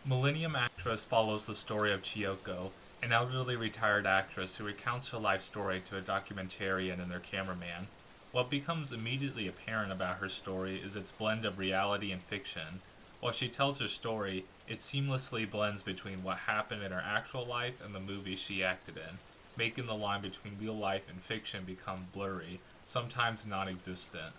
Millennium actress follows the story of Chiyoko, an elderly retired actress who recounts her life story to a documentarian and their cameraman. What becomes immediately apparent about her story is its blend of reality and fiction. While she tells her story, it seamlessly blends between what happened in her actual life and the movies she acted in, making the line between real life and fiction become blurry, sometimes non existent.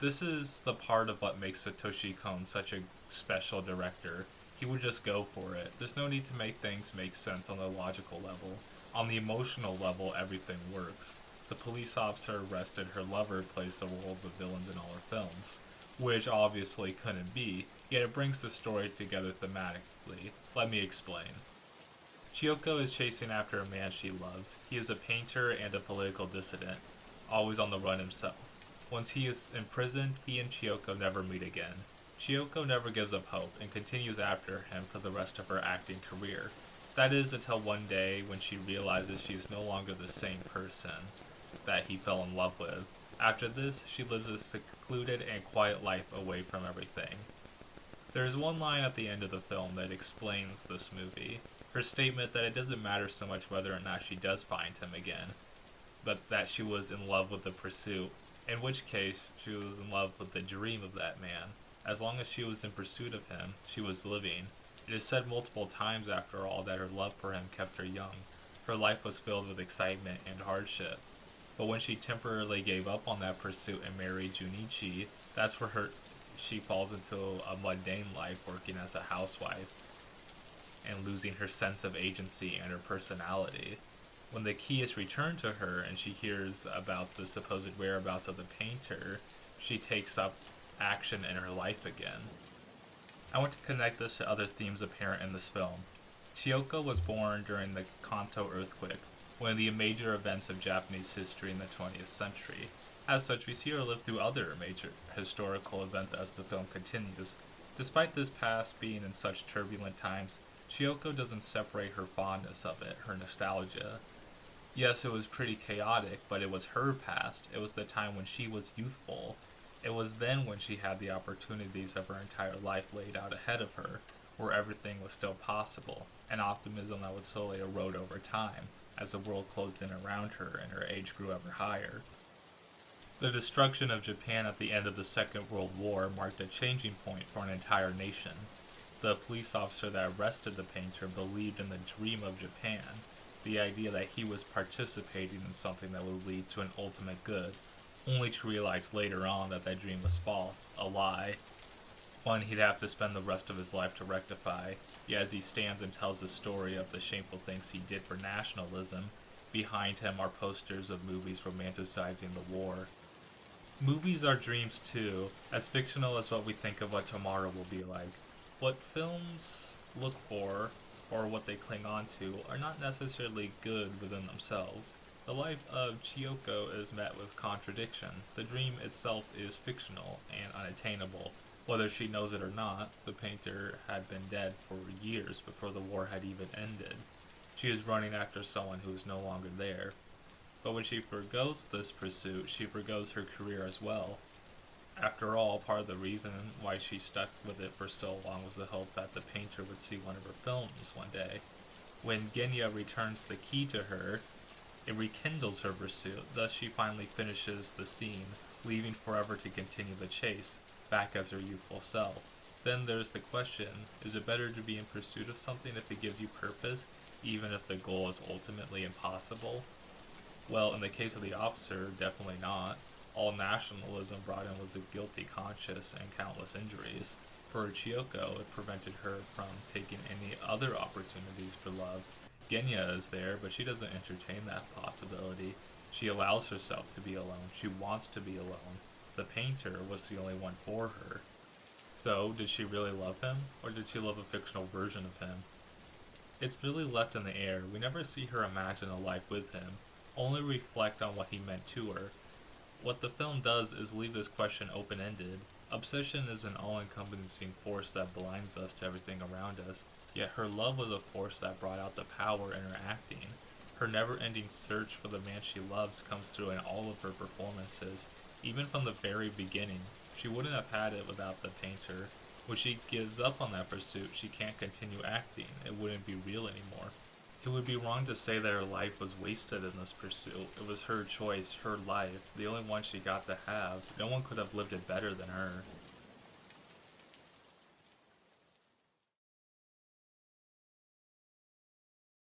This is the part of what makes Satoshi Kon such a special director. He would just go for it. There's no need to make things make sense on the logical level. On the emotional level, everything works. The police officer arrested her lover plays the role of the villains in all her films, which obviously couldn't be, yet it brings the story together thematically. Let me explain. Chiyoko is chasing after a man she loves. He is a painter and a political dissident, always on the run himself. Once he is imprisoned, he and Chiyoko never meet again. Chiyoko never gives up hope and continues after him for the rest of her acting career. That is until one day when she realizes she is no longer the same person that he fell in love with. After this, she lives a secluded and quiet life away from everything. There is one line at the end of the film that explains this movie. Her statement that it doesn't matter so much whether or not she does find him again, but that she was in love with the pursuit, in which case she was in love with the dream of that man. As long as she was in pursuit of him, she was living. It is said multiple times, after all, that her love for him kept her young. Her life was filled with excitement and hardship. But when she temporarily gave up on that pursuit and married Junichi, that's where she falls into a mundane life working as a housewife and losing her sense of agency and her personality. When the key is returned to her and she hears about the supposed whereabouts of the painter, she takes up action in her life again. I want to connect this to other themes apparent in this film. Chiyoko was born during the Kanto earthquake, one of the major events of Japanese history in the 20th century. As such, we see her live through other major historical events as the film continues. Despite this past being in such turbulent times, Chiyoko doesn't separate her fondness of it, her nostalgia. Yes, it was pretty chaotic, but it was her past. It was the time when she was youthful. It was then when she had the opportunities of her entire life laid out ahead of her, where everything was still possible, an optimism that would slowly erode over time, as the world closed in around her and her age grew ever higher. The destruction of Japan at the end of the Second World War marked a changing point for an entire nation. The police officer that arrested the painter believed in the dream of Japan, the idea that he was participating in something that would lead to an ultimate good, only to realize later on that that dream was false, a lie, one he'd have to spend the rest of his life to rectify. Yet as he stands and tells the story of the shameful things he did for nationalism, behind him are posters of movies romanticizing the war. Movies are dreams too, as fictional as what we think of what tomorrow will be like. What films look for, or what they cling on to, are not necessarily good within themselves. The life of Chiyoko is met with contradiction. The dream itself is fictional and unattainable. Whether she knows it or not, the painter had been dead for years before the war had even ended. She is running after someone who is no longer there. But when she forgoes this pursuit, she forgoes her career as well. After all, part of the reason why she stuck with it for so long was the hope that the painter would see one of her films one day. When Genya returns the key to her, it rekindles her pursuit, thus she finally finishes the scene, leaving forever to continue the chase, back as her youthful self. Then there's the question, is it better to be in pursuit of something if it gives you purpose, even if the goal is ultimately impossible? Well, in the case of the officer, definitely not. All nationalism brought in was a guilty conscience and countless injuries. For Chiyoko, it prevented her from taking any other opportunities for love. Genya is there, but she doesn't entertain that possibility. She allows herself to be alone. She wants to be alone. The painter was the only one for her. So, did she really love him, or did she love a fictional version of him? It's really left in the air. We never see her imagine a life with him, only reflect on what he meant to her. What the film does is leave this question open-ended. Obsession is an all-encompassing force that blinds us to everything around us, yet her love was a force that brought out the power in her acting. Her never-ending search for the man she loves comes through in all of her performances. Even from the very beginning, she wouldn't have had it without the painter. When she gives up on that pursuit, she can't continue acting. It wouldn't be real anymore. It would be wrong to say that her life was wasted in this pursuit. It was her choice, her life, the only one she got to have. No one could have lived it better than her.